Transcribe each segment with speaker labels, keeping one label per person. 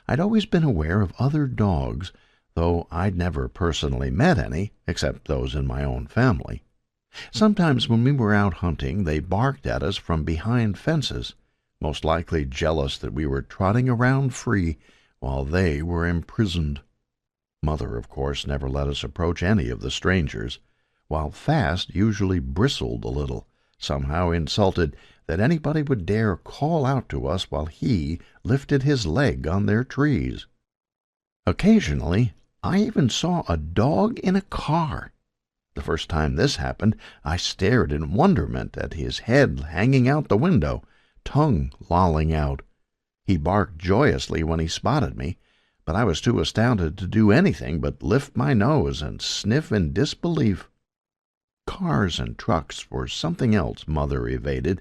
Speaker 1: I'd always been aware of other dogs, though I'd never personally met any, except those in my own family. Sometimes when we were out hunting, they barked at us from behind fences, most likely jealous that we were trotting around free while they were imprisoned. Mother, of course, never let us approach any of the strangers, while Fast usually bristled a little, somehow insulted that anybody would dare call out to us while he lifted his leg on their trees. Occasionally, I even saw a dog in a car. The first time this happened, I stared in wonderment at his head hanging out the window, tongue lolling out. He barked joyously when he spotted me, but I was too astounded to do anything but lift my nose and sniff in disbelief. Cars and trucks were something else Mother evaded,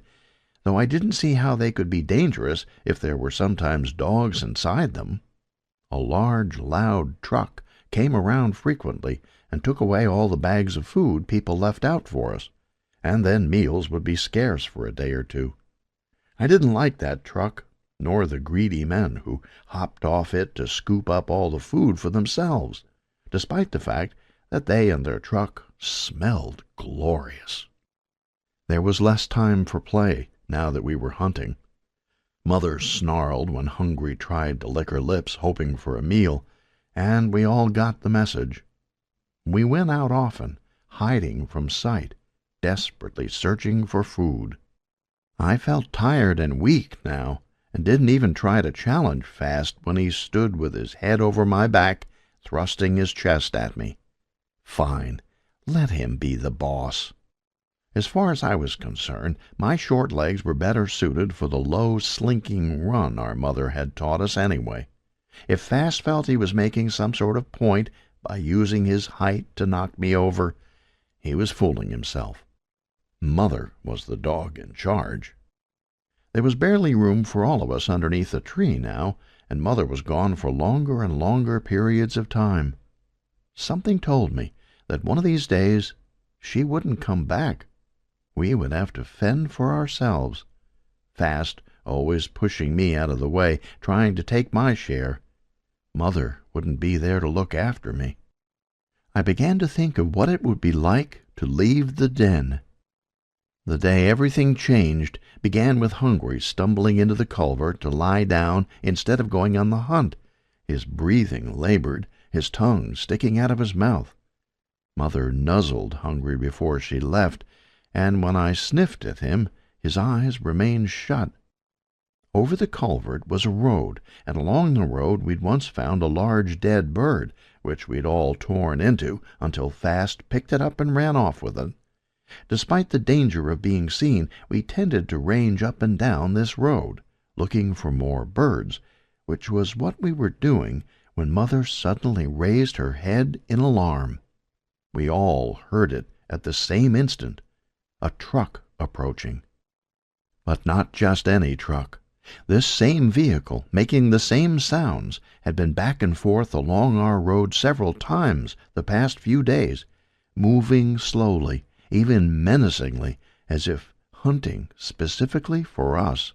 Speaker 1: though I didn't see how they could be dangerous if there were sometimes dogs inside them. A large, loud truck came around frequently and took away all the bags of food people left out for us, and then meals would be scarce for a day or two. I didn't like that truck, nor the greedy men who hopped off it to scoop up all the food for themselves, despite the fact that they and their truck smelled glorious. There was less time for play now that we were hunting. Mother snarled when Hungry tried to lick her lips hoping for a meal, and we all got the message. We went out often, hiding from sight, desperately searching for food. I felt tired and weak now, and didn't even try to challenge Fast when he stood with his head over my back, thrusting his chest at me. Fine, let him be the boss. As far as I was concerned, my short legs were better suited for the low, slinking run our mother had taught us anyway. If Fast felt he was making some sort of point by using his height to knock me over, he was fooling himself. Mother was the dog in charge. There was barely room for all of us underneath the tree now, and Mother was gone for longer and longer periods of time. Something told me that one of these days she wouldn't come back. We would have to fend for ourselves. Fast always pushing me out of the way, trying to take my share. Mother wouldn't be there to look after me. I began to think of what it would be like to leave the den. The day everything changed began with Hungry stumbling into the culvert to lie down instead of going on the hunt, his breathing labored, his tongue sticking out of his mouth. Mother nuzzled Hungry before she left, and when I sniffed at him, his eyes remained shut. Over the culvert was a road, and along the road we'd once found a large dead bird, which we'd all torn into until Fast picked it up and ran off with it. Despite the danger of being seen, we tended to range up and down this road, looking for more birds, which was what we were doing when Mother suddenly raised her head in alarm. We all heard it at the same instant, a truck approaching. But not just any truck. This same vehicle, making the same sounds, had been back and forth along our road several times the past few days, moving slowly, even menacingly, as if hunting specifically for us.